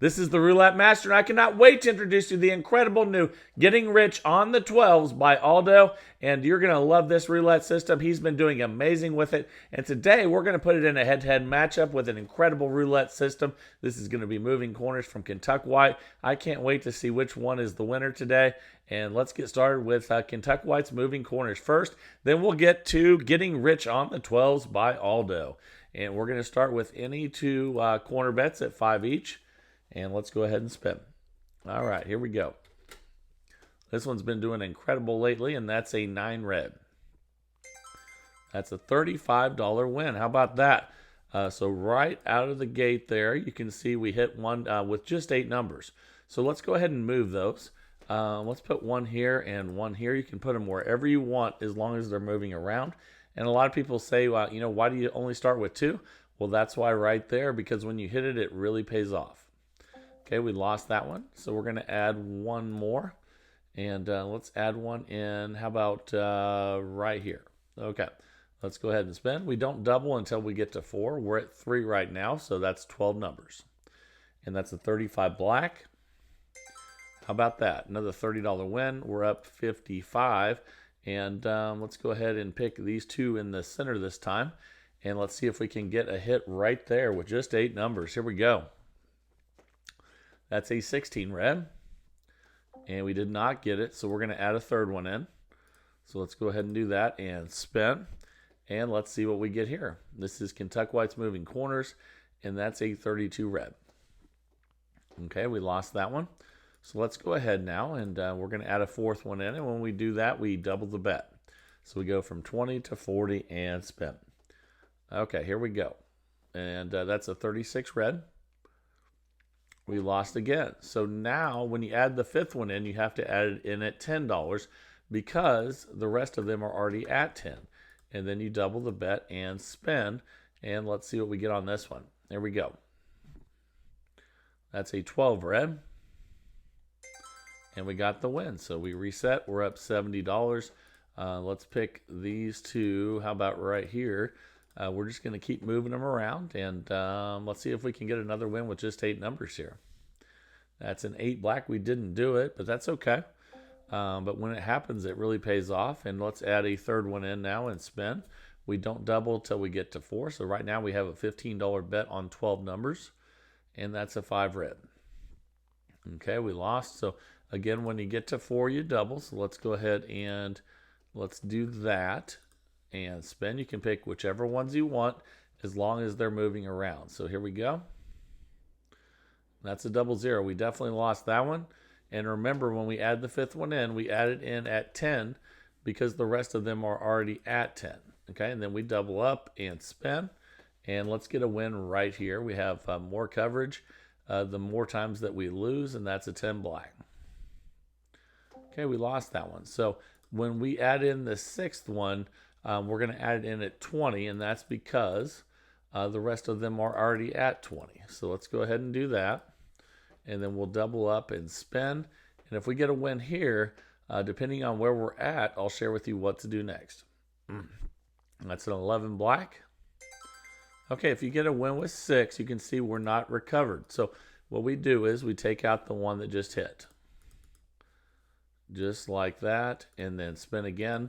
This is the Roulette Master, and I cannot wait to introduce you to the incredible new Getting Rich on the 12s by Aldo. And you're going to love this roulette system. He's been doing amazing with it. And today we're going to put it in a head-to-head matchup with an incredible roulette system. This is going to be moving corners from Kentucky White. I can't wait to see which one is the winner today. And let's get started with Kentucky White's moving corners first. Then we'll get to Getting Rich on the 12s by Aldo. And we're going to start with any two corner bets at 5 each. And let's go ahead and spin. All right, here we go. This one's been doing incredible lately, and that's a 9 red. That's a $35 win. How about that? So right out of the gate there, you can see we hit one with just 8 numbers. So let's go ahead and move those. Let's put one here and one here. You can put them wherever you want as long as they're moving around. And a lot of people say, well, why do you only start with 2? Well, that's why right there, because when you hit it, it really pays off. Okay, we lost that one. So we're going to add one more. And let's add one in. How about right here? Okay, let's go ahead and spin. We don't double until we get to 4. We're at 3 right now, so that's 12 numbers. And that's a 35 black. How about that? Another $30 win. We're up 55. And let's go ahead and pick these 2 in the center this time. And let's see if we can get a hit right there with just 8 numbers. Here we go. That's a 16 red. And we did not get it, so we're going to add a third one in. So let's go ahead and do that and spin. And let's see what we get here. This is Kentucky White's moving corners, and that's a 32 red. Okay, we lost that one. So let's go ahead now, and we're going to add a fourth one in. And when we do that, we double the bet. So we go from 20 to 40 and spin. Okay, here we go. And that's a 36 red. We lost again. So now when you add the fifth one in, you have to add it in at $10 because the rest of them are already at 10. And then you double the bet and spin. And let's see what we get on this one. There we go. That's a 12 red. And we got the win. So we reset. We're up $70. Let's pick these 2. How about right here? We're just going to keep moving them around, and let's see if we can get another win with just 8 numbers here. That's an 8 black. We didn't do it, but that's okay. But when it happens, it really pays off. And let's add a third one in now and spin. We don't double till we get to 4. So right now we have a $15 bet on 12 numbers, and that's a 5 red. Okay, we lost. So again, when you get to 4, you double. So let's go ahead and let's do that. And spin. You can pick whichever ones you want as long as they're moving around. So here we go. That's a 00. We definitely lost that one. And remember, when we add the fifth one in, we add it in at 10 because the rest of them are already at 10. Okay, and then we double up and spin. And let's get a win right here. We have more coverage the more times that we lose, and that's a 10 black. Okay, we lost that one. So when we add in the sixth one, we're going to add it in at 20, and that's because the rest of them are already at 20. So let's go ahead and do that. And then we'll double up and spin. And if we get a win here, depending on where we're at, I'll share with you what to do next. That's an 11 black. Okay, if you get a win with 6, you can see we're not recovered. So what we do is we take out the one that just hit. Just like that, and then spin again.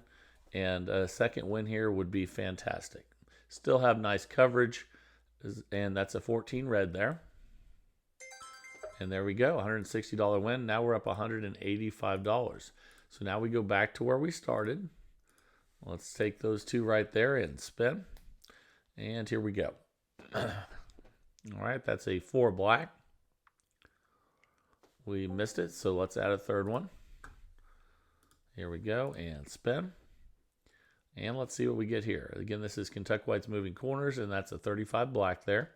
And a second win here would be fantastic. Still have nice coverage, and that's a 14 red there. And there we go, $160 win. Now we're up $185. So now we go back to where we started. Let's take those 2 right there and spin. And here we go. All right, that's a 4 black. We missed it, so let's add a third one. Here we go, and spin. And let's see what we get here. Again, this is Kentucky White's moving corners, and that's a 35 black there.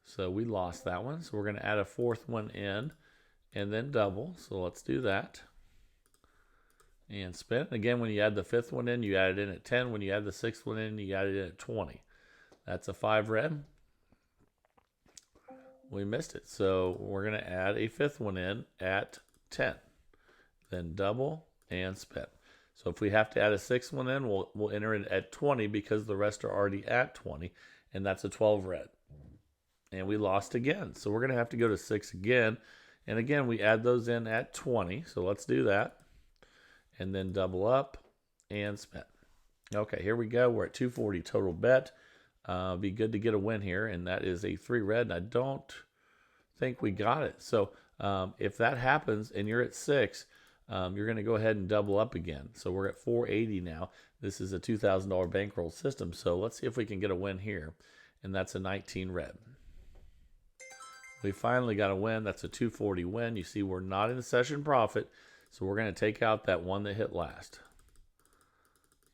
So we lost that one. So we're going to add a fourth one in and then double. So let's do that. And spin. Again, when you add the fifth one in, you add it in at 10. When you add the sixth one in, you add it in at 20. That's a 5 red. We missed it. So we're going to add a fifth one in at 10. Then double and spin. So if we have to add a sixth one in, we'll enter it at 20 because the rest are already at 20, and that's a 12 red. and we lost again. So we're going to have to go to 6 again. And again, we add those in at 20. So let's do that. And then double up and spend. Okay, here we go. We're at 240 total bet. Be good to get a win here. And that is a 3 red. And I don't think we got it. So if that happens and you're at 6, you're going to go ahead and double up again. So we're at 480 now. This is a $2,000 bankroll system. So let's see if we can get a win here. And that's a 19 red. We finally got a win. That's a 240 win. You see, we're not in the session profit, so we're going to take out that one that hit last.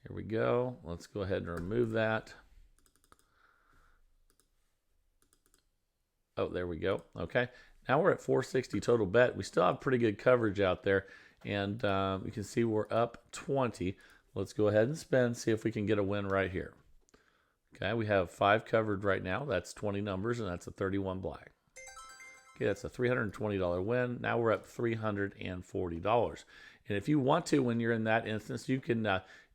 Here we go. Let's go ahead and remove that. Oh, there we go. Okay. Now we're at 460 total bet. We still have pretty good coverage out there, and you can see we're up 20. Let's go ahead and spend, see if we can get a win right here. Okay, we have 5 covered right now. That's 20 numbers, and that's a 31 black. Okay, that's a $320 win. Now we're up $340. And if you want to, when you're in that instance, you can,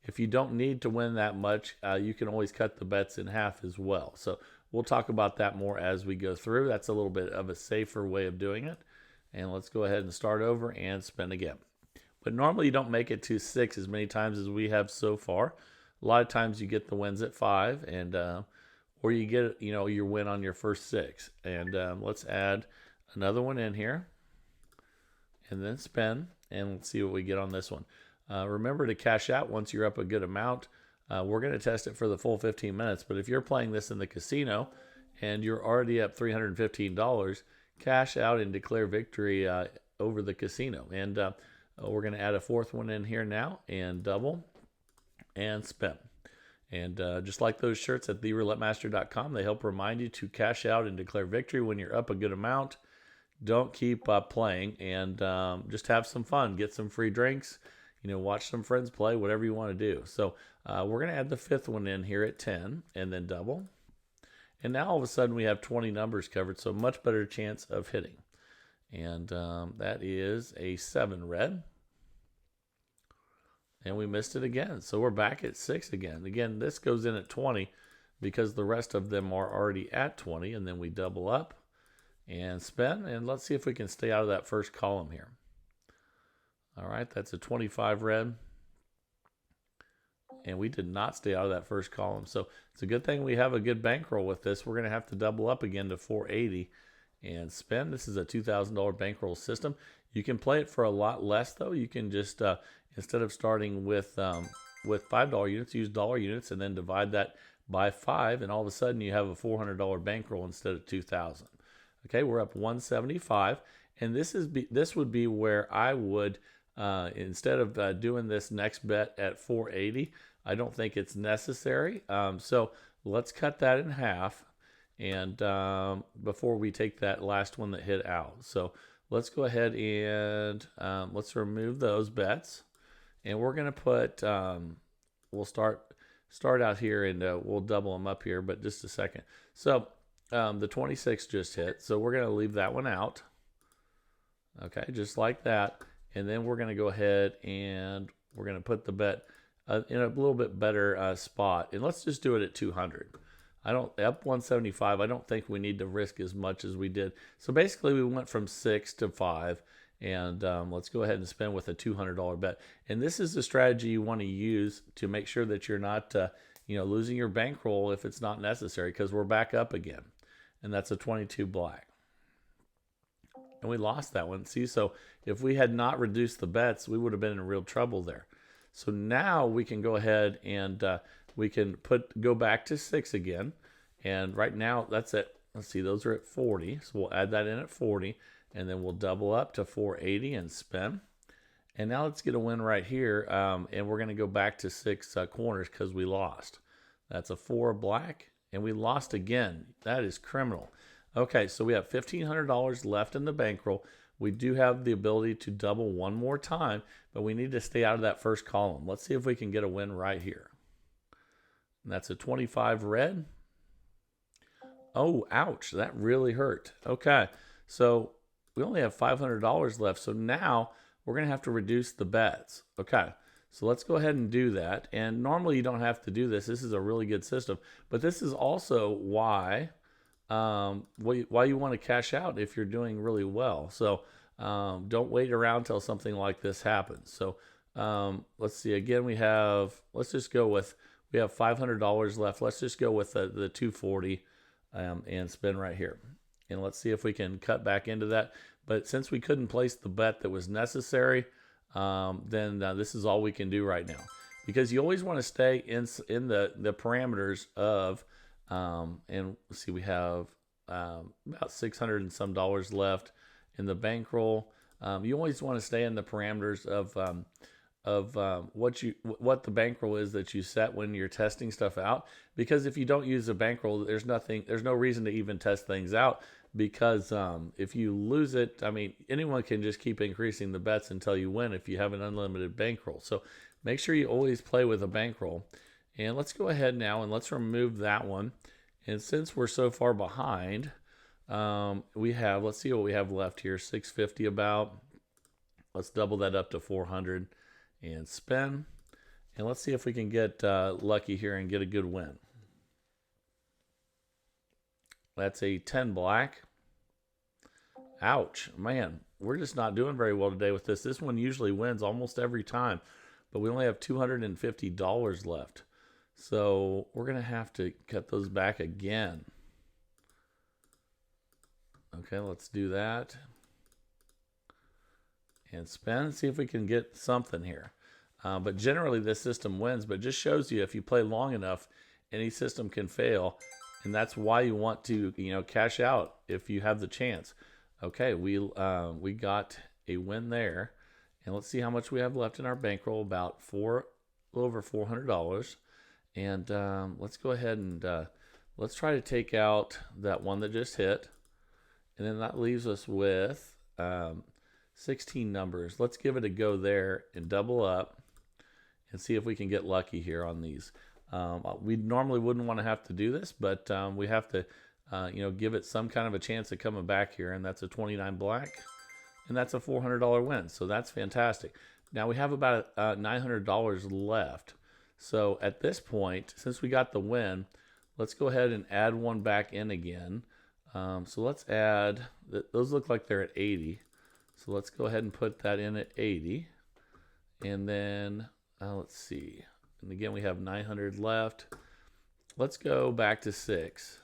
if you don't need to win that much, you can always cut the bets in half as well. So we'll talk about that more as we go through. That's a little bit of a safer way of doing it. And let's go ahead and start over and spin again. But normally you don't make it to 6 as many times as we have so far. A lot of times you get the wins at 5, and or you get your win on your first 6. And let's add another one in here, and then spin, and let's see what we get on this one. Remember to cash out once you're up a good amount. We're going to test it for the full 15 minutes, but if you're playing this in the casino and you're already up $315, cash out and declare victory over the casino. And we're going to add a 4th one in here now, and double and spin. And just like those shirts at theroulettemaster.com, they help remind you to cash out and declare victory when you're up a good amount. Don't keep playing, and just have some fun. Get some free drinks, watch some friends play, whatever you want to do. So we're going to add the 5th one in here at 10, and then double. And now all of a sudden we have 20 numbers covered, so much better chance of hitting. And that is a 7 red. And we missed it again. So we're back at 6 again. Again, this goes in at 20 because the rest of them are already at 20. And then we double up and spin. And let's see if we can stay out of that first column here. All right, that's a 25 red. And we did not stay out of that first column. So it's a good thing we have a good bankroll with this. We're going to have to double up again to 480 and spin. This is a $2,000 bankroll system. You can play it for a lot less, though. You can just... instead of starting with $5 units, use dollar units and then divide that by 5, and all of a sudden you have a $400 bankroll instead of $2,000. Okay, we're up 175, and this would be where I would instead of doing this next bet at 480. I don't think it's necessary. So let's cut that in half, and before we take that last one that hit out. So let's go ahead and let's remove those bets. And we're going to put, we'll start out here, and we'll double them up here, but just a second. So the 26 just hit, so we're going to leave that one out. Okay, just like that. And then we're going to go ahead and we're going to put the bet in a little bit better spot. And let's just do it at 200. Up 175, I don't think we need to risk as much as we did. So basically we went from 6 to 5. And let's go ahead and spend with a $200 bet. And this is the strategy you want to use to make sure that you're not, losing your bankroll if it's not necessary, because we're back up again. And that's a 22 black. And we lost that one. See, so if we had not reduced the bets, we would have been in real trouble there. So now we can go ahead and we can go back to 6 again. And right now that's at, let's see, those are at 40. So we'll add that in at 40. And then we'll double up to 480 and spin. And now let's get a win right here. And we're going to go back to 6 corners because we lost. That's a 4 black. And we lost again. That is criminal. Okay, so we have $1,500 left in the bankroll. We do have the ability to double one more time, but we need to stay out of that first column. Let's see if we can get a win right here. And that's a 25 red. Oh, ouch. That really hurt. Okay, so we only have $500 left, so now we're going to have to reduce the bets. Okay, so let's go ahead and do that. And normally you don't have to do this. This is a really good system. But this is also why why you want to cash out if you're doing really well. So don't wait around till something like this happens. So let's see. Again, let's just go with, we have $500 left. Let's just go with the 240 and spin right here. And let's see if we can cut back into that. But since we couldn't place the bet that was necessary, then this is all we can do right now. Because you always want to stay in the parameters of, and let's see, we have about 600 and some dollars left in the bankroll. You always want to stay in the parameters of what the bankroll is that you set when you're testing stuff out. Because if you don't use a bankroll, there's no reason to even test things out. Because if you lose it, I mean, anyone can just keep increasing the bets until you win if you have an unlimited bankroll. So make sure you always play with a bankroll. And let's go ahead now and let's remove that one. And since we're so far behind, let's see what we have left here, 650 about. Let's double that up to 400 and spin. And let's see if we can get lucky here and get a good win. That's a 10 black. Ouch, man, we're just not doing very well today with this. This one usually wins almost every time, but we only have $250 left. So we're going to have to cut those back again. Okay, let's do that. And spin, see if we can get something here. But generally this system wins, but it just shows you if you play long enough, any system can fail. And that's why you want to, cash out if you have the chance. Okay, we got a win there. And let's see how much we have left in our bankroll, about a little over $400. And let's go ahead and let's try to take out that one that just hit. And then that leaves us with 16 numbers. Let's give it a go there and double up and see if we can get lucky here on these. We normally wouldn't want to have to do this, but we have to, give it some kind of a chance of coming back here. And that's a 29 black. And that's a $400 win. So that's fantastic. Now we have about $900 left. So at this point, since we got the win, let's go ahead and add one back in again. So let's add, those look like they're at 80. So let's go ahead and put that in at 80. And then, let's see. And again, we have 900 left. Let's go back to 6.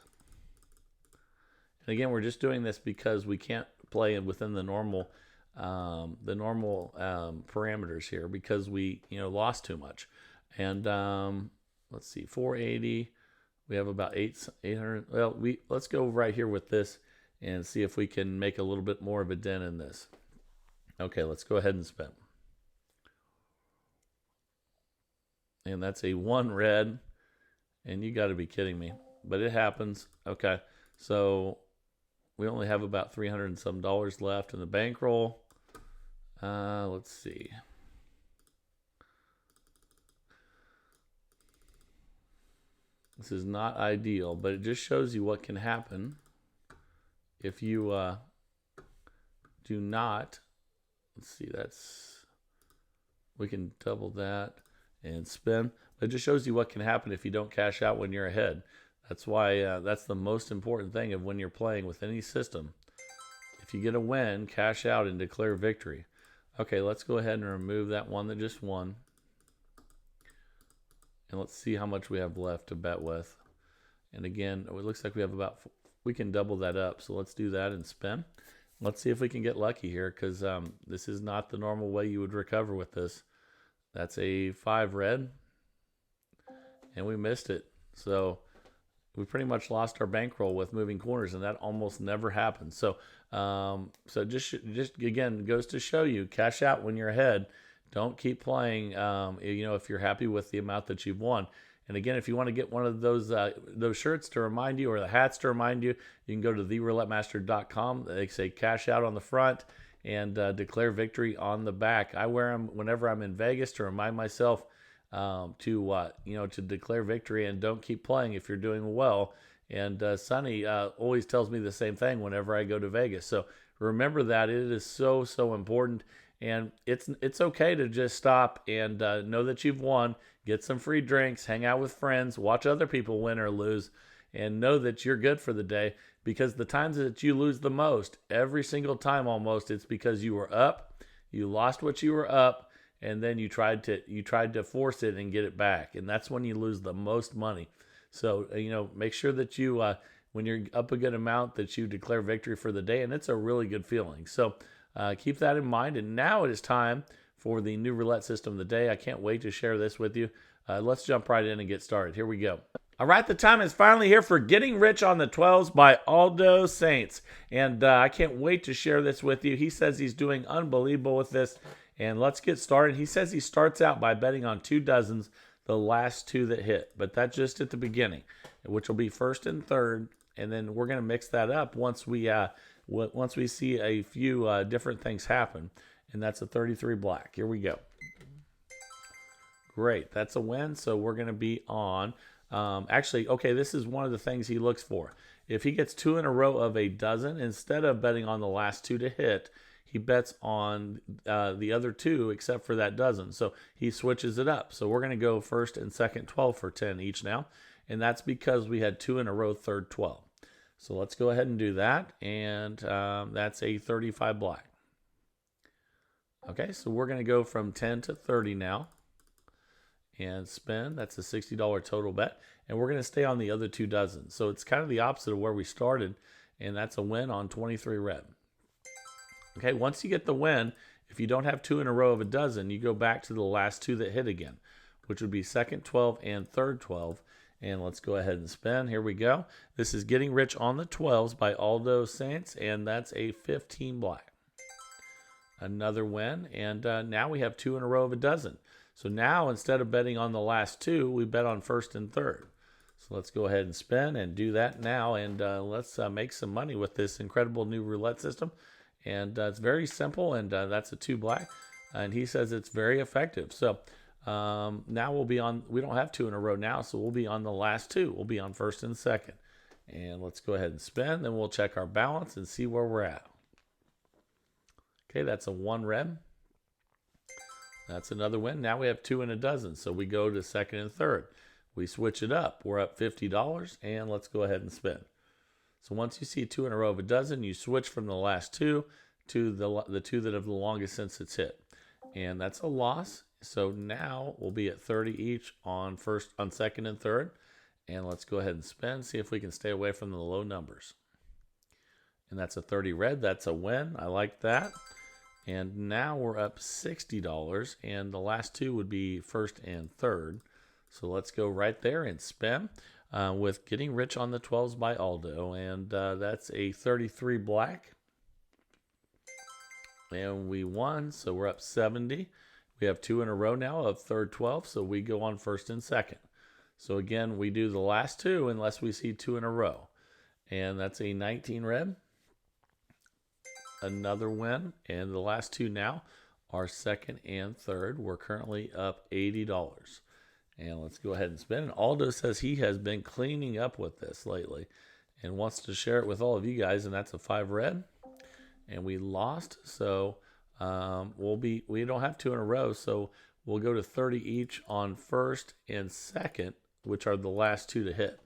And again, we're just doing this because we can't play within the normal parameters here because we, lost too much. And let's see, 480. We have about 800. Well, let's go right here with this and see if we can make a little bit more of a dent in this. Okay, let's go ahead and spin. And that's a 1 red. And you got to be kidding me. But it happens. Okay, so we only have about $300 and some left in the bankroll. Let's see. This is not ideal, but it just shows you what can happen if you do not. Let's see, we can double that and spin. But it just shows you what can happen if you don't cash out when you're ahead. That's why that's the most important thing of when you're playing with any system. If you get a win, cash out and declare victory. Okay, let's go ahead and remove that one that just won. And let's see how much we have left to bet with. And again, it looks like we have we can double that up. So let's do that and spin. Let's see if we can get lucky here because this is not the normal way you would recover with this. That's a 5 red. And we missed it. So we pretty much lost our bankroll with moving corners, and that almost never happens. So just again, goes to show you, cash out when you're ahead. Don't keep playing, if you're happy with the amount that you've won. And again, if you want to get one of those shirts to remind you or the hats to remind you, you can go to theroulettemaster.com. They say cash out on the front and declare victory on the back. I wear them whenever I'm in Vegas to remind myself to declare victory and don't keep playing if you're doing well. And Sonny always tells me the same thing whenever I go to Vegas. So remember that. It is so, so important. And it's okay to just stop and know that you've won, get some free drinks, hang out with friends, watch other people win or lose, and know that you're good for the day, because the times that you lose the most, every single time almost, it's because you were up, you lost what you were up, and then you tried to force it and get it back, and that's when you lose the most money. So make sure that you when you're up a good amount, that you declare victory for the day, and it's a really good feeling. So keep that in mind. And now it is time for the new roulette system of the day. I can't wait to share this with you. Let's jump right in and get started. Here we go. All right, the time is finally here for Getting Rich on the 12s by Aldo Saints. And I can't wait to share this with you. He says he's doing unbelievable with this. And let's get started. He says he starts out by betting on 2 dozens, the last 2 that hit. But that's just at the beginning, which will be first and third. And then we're going to mix that up once we see a few different things happen. And that's a 33 black. Here we go. Great. That's a win. So we're going to be on. This is one of the things he looks for. If he gets 2 in a row of a dozen, instead of betting on the last 2 to hit, he bets on the other 2 except for that dozen. So he switches it up. So we're going to go first and second 12 for 10 each now. And that's because we had 2 in a row, third 12. So let's go ahead and do that. And that's a 35 black. Okay, so we're going to go from 10 to 30 now. And spin. That's a $60 total bet. And we're going to stay on the other 2 dozen. So it's kind of the opposite of where we started. And that's a win on 23 red. Okay, once you get the win, if you don't have 2 in a row of a dozen, you go back to the last 2 that hit again, which would be second 12 and third 12. And let's go ahead and spin. Here we go. This is Getting Rich on the 12s by Aldo Saints, and that's a 15 black. Another win, and now we have 2 in a row of a dozen. So now instead of betting on the last 2, we bet on first and third. So let's go ahead and spin and do that now, and let's make some money with this incredible new roulette system. And it's very simple, and that's a 2 black. And he says it's very effective. So now we'll be on, we don't have 2 in a row now, so we'll be on the last 2. We'll be on first and second. And let's go ahead and spin, then we'll check our balance and see where we're at. Okay, that's a 1 red. That's another win. Now we have 2 in a dozen, so we go to second and third. We switch it up. We're up $50, and let's go ahead and spin. So once you see 2 in a row of a dozen, you switch from the last 2 to the 2 that have the longest since it's hit. And that's a loss. So now we'll be at 30 each on second and third. And let's go ahead and spin, see if we can stay away from the low numbers. And that's a 30 red. That's a win. I like that. And now we're up $60, and the last 2 would be first and third. So let's go right there and spin with Getting Rich on the 12s by Aldo. And that's a 33 black. And we won, so we're up 70. We have 2 in a row now of third 12, so we go on first and second. So again, we do the last 2 unless we see 2 in a row. And that's a 19 red. Another win, and the last 2 now are second and third. We're currently up $80. And let's go ahead and spin. And Aldo says he has been cleaning up with this lately and wants to share it with all of you guys, and that's a 5 red. And we lost, so we don't have 2 in a row, so we'll go to 30 each on first and second, which are the last 2 to hit.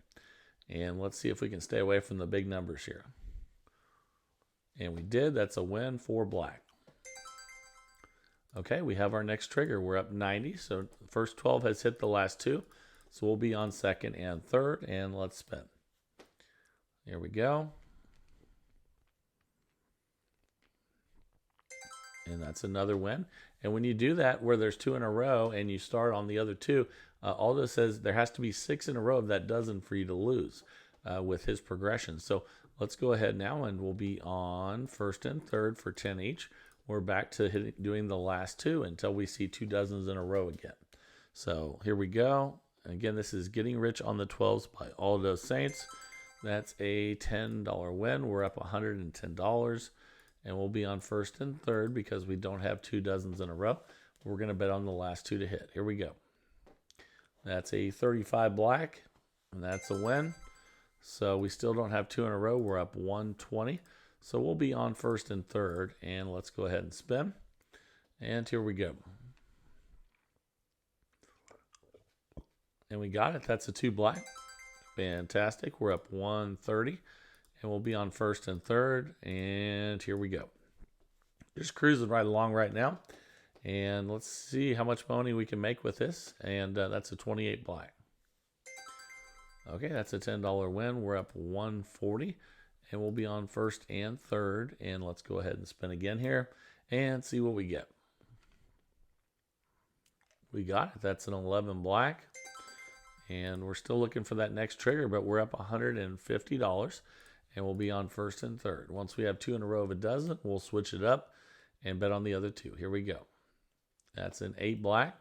And let's see if we can stay away from the big numbers here. And we did. That's a win for black. Okay, we have our next trigger. We're up 90. So the first 12 has hit the last 2. So we'll be on second and third. And let's spin. Here we go. And that's another win. And when you do that where there's 2 in a row and you start on the other 2, Aldo says there has to be 6 in a row of that dozen for you to lose with his progression. So let's go ahead now, and we'll be on first and third for 10 each. We're back to doing the last 2 until we see 2 dozens in a row again. So here we go. Again, this is Getting Rich on the 12s by Aldo Saints. That's a $10 win. We're up $110. And we'll be on first and third because we don't have 2 dozens in a row. We're going to bet on the last 2 to hit. Here we go. That's a 35 black, and that's a win. So we still don't have 2 in a row. We're up 120. So we'll be on first and third, and let's go ahead and spin. And here we go. And we got it. That's a 2 black. Fantastic. We're up 130, and we'll be on first and third. And here we go. Just cruising right along right now. And let's see how much money we can make with this. And that's a 28 black. Okay, that's a $10 win. We're up 140, and we'll be on first and third. And let's go ahead and spin again here and see what we get. We got it. That's an 11 black. And we're still looking for that next trigger, but we're up $150, and we'll be on first and third. Once we have two in a row of a dozen, we'll switch it up and bet on the other two. Here we go. That's an 8 black.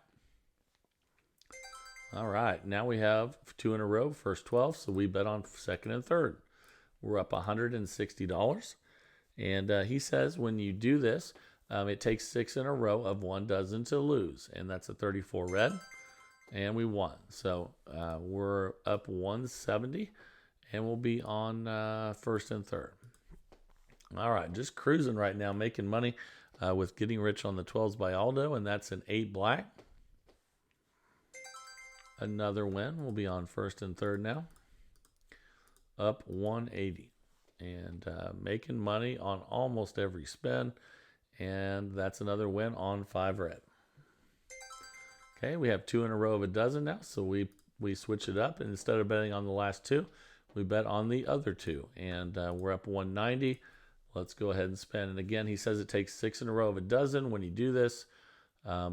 All right, now we have two in a row, first 12, so we bet on second and third. We're up $160. And he says when you do this, it takes 6 in a row of 1 dozen to lose, and that's a 34 red. And we won. So we're up 170, and we'll be on first and third. All right, just cruising right now, making money with Getting Rich on the 12s by Aldo, and that's an 8 black. Another win. We'll be on first and third now. Up 180, and making money on almost every spin, and that's another win on 5 red. Okay, we have 2 in a row of a dozen now, so we switch it up, and instead of betting on the last 2, we bet on the other 2, and we're up 190. Let's go ahead and spin. And again, he says it takes 6 in a row of a dozen when you do this,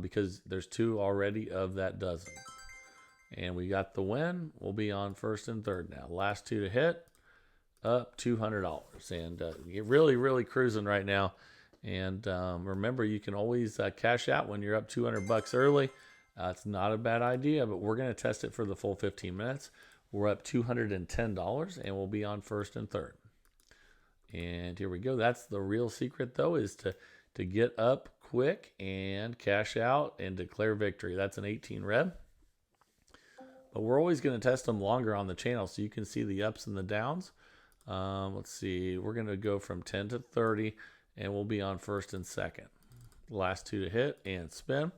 because there's 2 already of that dozen. And we got the win. We'll be on first and third now. Last 2 to hit, up $200, and you're really cruising right now. And remember, you can always cash out when you're up $200 early. It's not a bad idea, but we're going to test it for the full 15 minutes. We're up $210, and we'll be on first and third. And here we go. That's the real secret, though, is to get up quick and cash out and declare victory. That's an 18 red. But we're always going to test them longer on the channel so you can see the ups and the downs. Let's see. We're going to go from 10 to 30, and we'll be on first and second. Last 2 to hit and spin.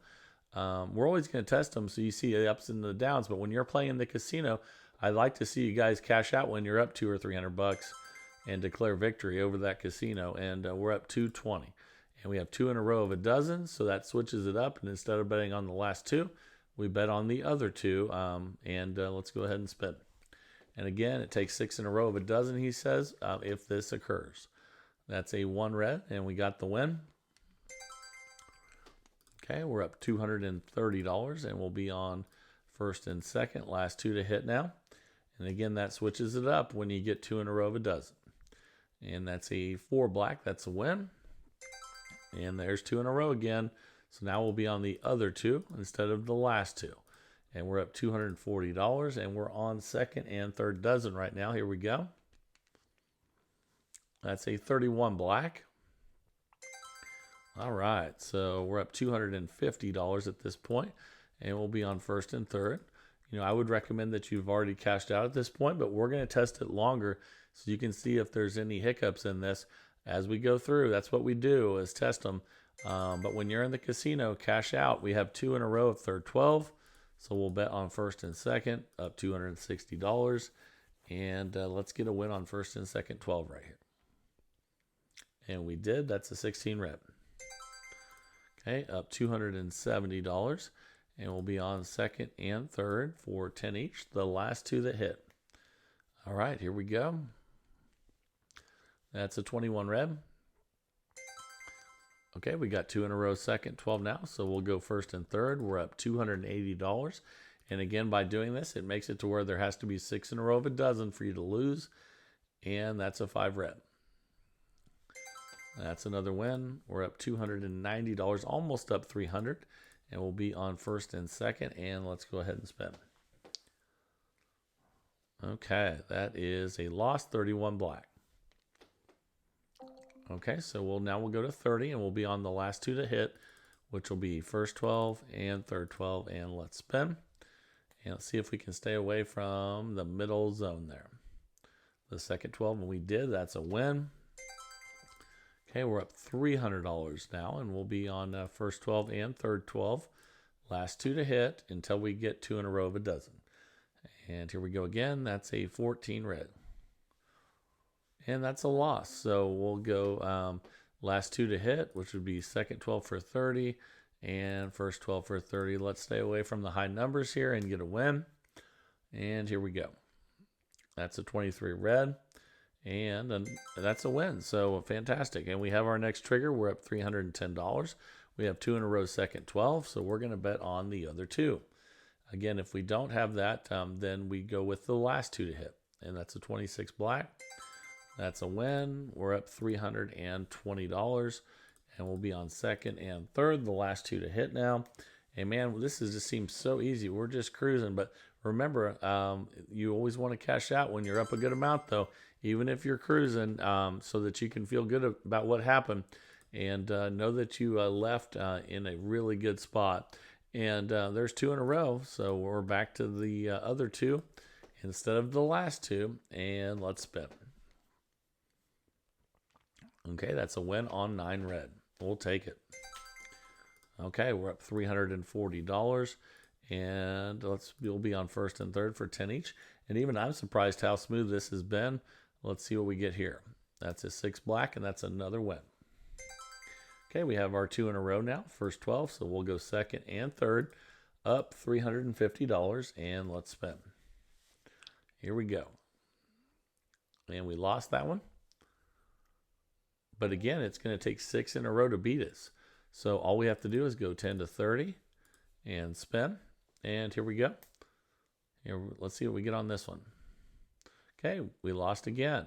We're always going to test them so you see the ups and the downs. But when you're playing in the casino, I'd like to see you guys cash out when you're up $200 or $300 and declare victory over that casino. And we're up 220. And we have 2 in a row of a dozen, so that switches it up. And instead of betting on the last 2, we bet on the other 2, and let's go ahead and spin. And again, it takes 6 in a row of a dozen, he says, if this occurs. That's a 1 red, and we got the win. Okay, we're up $230, and we'll be on first and second. Last 2 to hit now. And again, that switches it up when you get 2 in a row of a dozen. And that's a 4 black. That's a win. And there's 2 in a row again. So now we'll be on the other 2 instead of the last 2. And we're up $240, and we're on second and third dozen right now. Here we go. That's a 31 black. All right, so we're up $250 at this point, and we'll be on first and third. You know, I would recommend that you've already cashed out at this point, but we're going to test it longer so you can see if there's any hiccups in this as we go through. That's what we do, is test them. But when you're in the casino, cash out. We have 2 in a row of third 12, so we'll bet on first and second, up $260. And let's get a win on first and second 12 right here. And we did. That's a 16 red. Okay, up $270. And we'll be on second and third for 10 each, the last 2 that hit. All right, here we go. That's a 21 red. Okay, we got 2 in a row, second, 12 now, so we'll go first and third. We're up $280. And again, by doing this, it makes it to where there has to be 6 in a row of a dozen for you to lose, and that's a 5 red. That's another win. We're up $290, almost up $300, and we'll be on first and second, and let's go ahead and spin. Okay, that is a loss, 31 black. Okay, so we'll go to 30, and we'll be on the last 2 to hit, which will be first 12 and third 12, and let's spin. And let's see if we can stay away from the middle zone there. The second 12, and we did. That's a win. Okay, we're up $300 now, and we'll be on first 12 and third 12. Last 2 to hit until we get 2 in a row of a dozen. And here we go again. That's a 14 red. And that's a loss. So we'll go last two to hit, which would be second 12 for 30 and first 12 for 30. Let's stay away from the high numbers here and get a win. And here we go. That's a 23 red. And that's a win. So fantastic. And we have our next trigger. We're up $310. We have 2 in a row second 12. So we're going to bet on the other 2. Again, if we don't have that, then we go with the last 2 to hit. And that's a 26 black. That's a win. We're up $320. And we'll be on second and third. The last 2 to hit now. And man, this just seems so easy. We're just cruising. But remember, you always want to cash out when you're up a good amount, though, even if you're cruising, so that you can feel good about what happened and know that you left in a really good spot. And there's 2 in a row, so we're back to the other 2 instead of the last 2, and let's spin. Okay, that's a win on 9 red. We'll take it. Okay, we're up $340, and we'll be on first and third for 10 each. And even I'm surprised how smooth this has been. Let's see what we get here. That's a 6 black, and that's another win. Okay, we have our 2 in a row now, first 12, so we'll go second and third, up $350, and let's spin. Here we go. And we lost that one. But again, it's going to take 6 in a row to beat us. So all we have to do is go 10 to 30 and spin. And here we go. Here, let's see what we get on this one. Okay, we lost again.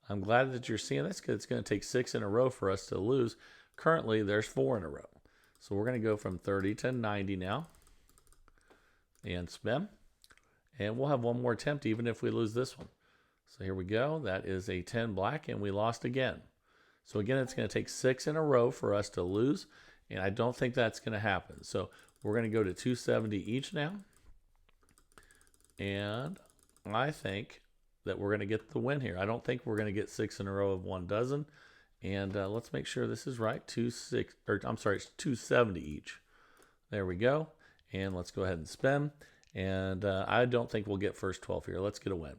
I'm glad that you're seeing this because it's going to take 6 in a row for us to lose. Currently, there's 4 in a row. So we're going to go from 30 to 90 now. And spin. And we'll have one more attempt even if we lose this one. So here we go. That is a 10 black, and we lost again. So again, it's going to take 6 in a row for us to lose, and I don't think that's going to happen. So we're going to go to 270 each now. And I think that we're going to get the win here. I don't think we're going to get 6 in a row of 1 dozen. And let's make sure this is right. 270 each. There we go. And let's go ahead and spin. And I don't think we'll get first 12 here. Let's get a win.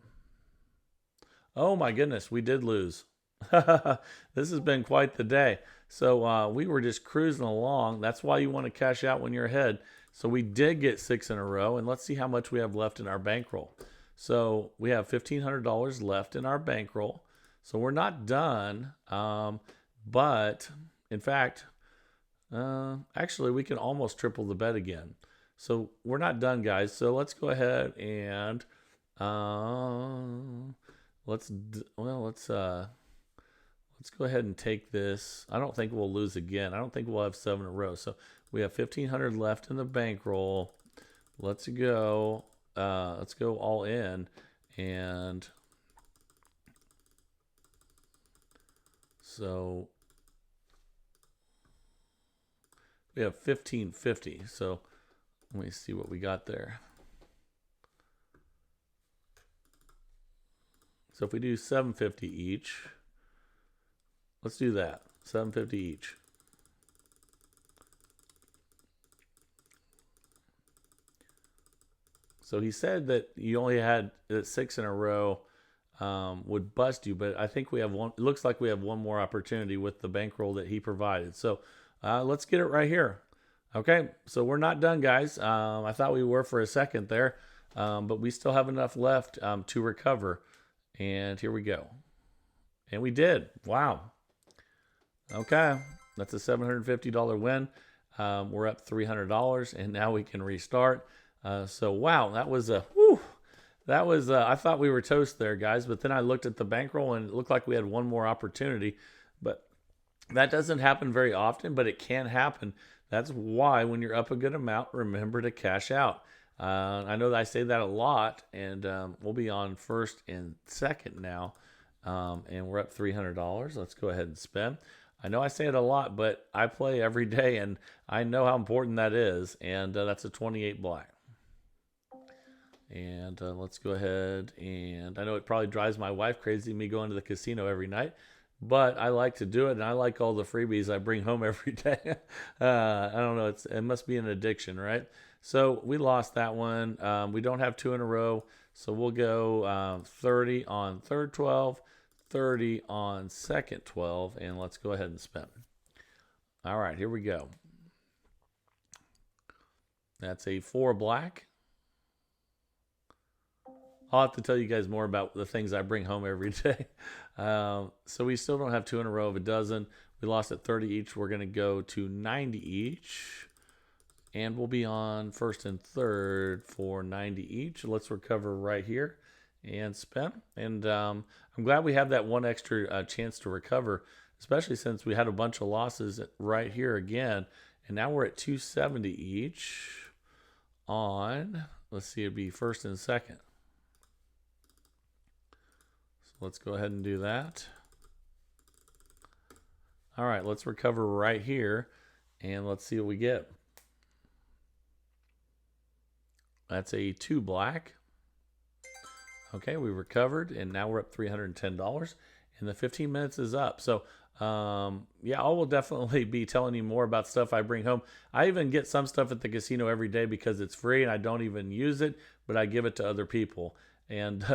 Oh my goodness, we did lose. This has been quite the day. So we were just cruising along. That's why you want to cash out when you're ahead. So we did get 6 in a row. And let's see how much we have left in our bankroll. So we have $1,500 left in our bankroll. So we're not done. But in fact, actually we can almost triple the bet again. So we're not done, guys. So let's go ahead and let's go ahead and take this. I don't think we'll lose again. I don't think we'll have 7 in a row. So we have $1,500 left in the bankroll. Let's go all in, and so we have $1,550. So let me see what we got there. So if we do $750 each, let's do that. $750 each. So he said that you only had 6 in a row would bust you, but I think we have one. It looks like we have one more opportunity with the bankroll that he provided. So let's get it right here. Okay, so we're not done, guys. I thought we were for a second there, but we still have enough left to recover. And here we go. And we did. Wow. Okay, that's a $750 win. We're up $300, and now we can restart. So wow, that was a I thought we were toast there, guys, but then I looked at the bankroll and it looked like we had one more opportunity, but that doesn't happen very often, but it can happen. That's why when you're up a good amount, remember to cash out. I know that I say that a lot, and we'll be on first and second now, and we're up $300. Let's go ahead and spin. I know I say it a lot, but I play every day, and I know how important that is, and that's a 28 black. And let's go ahead, and I know it probably drives my wife crazy, me going to the casino every night, but I like to do it, and I like all the freebies I bring home every day. I don't know. It must be an addiction, right? So we lost that one. We don't have 2 in a row, so we'll go 30 on third 12, 30 on second 12, and let's go ahead and spin. All right, here we go. That's a 4 black. I'll have to tell you guys more about the things I bring home every day. So we still don't have 2 in a row of a dozen. We lost at 30 each. We're going to go to 90 each. And we'll be on first and third for 90 each. Let's recover right here and spin. And I'm glad we have that one extra chance to recover, especially since we had a bunch of losses right here again. And now we're at 270 each on, let's see, it'd be first and second. Let's go ahead and do that. All right, let's recover right here, and let's see what we get. That's a 2 black. Okay, we recovered, and now we're up $310, and the 15 minutes is up. So, yeah, I will definitely be telling you more about stuff I bring home. I even get some stuff at the casino every day because it's free, and I don't even use it, but I give it to other people. And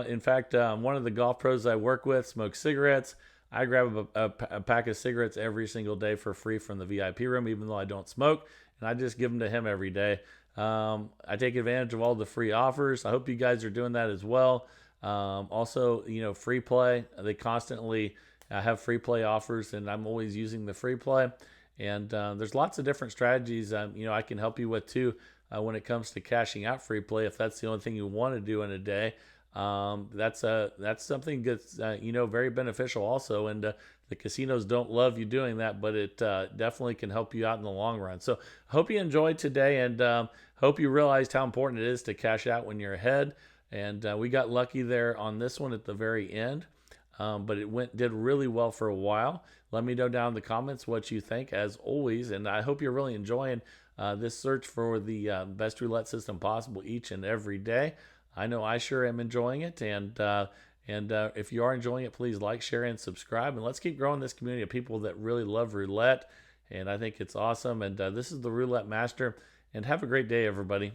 in fact, one of the golf pros I work with smokes cigarettes. I grab a pack of cigarettes every single day for free from the VIP room, even though I don't smoke, and I just give them to him every day. I take advantage of all the free offers. I hope you guys are doing that as well. Also, you know, free play. They constantly have free play offers, and I'm always using the free play. And there's lots of different strategies, you know, I can help you with too. When it comes to cashing out free play, if that's the only thing you want to do in a day, that's something that's you know, very beneficial also. And the casinos don't love you doing that, but it definitely can help you out in the long run. So hope you enjoyed today, and hope you realized how important it is to cash out when you're ahead. And we got lucky there on this one at the very end, but it did really well for a while. Let me know down in the comments what you think, as always, and I hope you're really enjoying this search for the best roulette system possible each and every day. I know I sure am enjoying it, and if you are enjoying it, please like, share, and subscribe, and let's keep growing this community of people that really love roulette, and I think it's awesome. And this is the Roulette Master, and have a great day, everybody.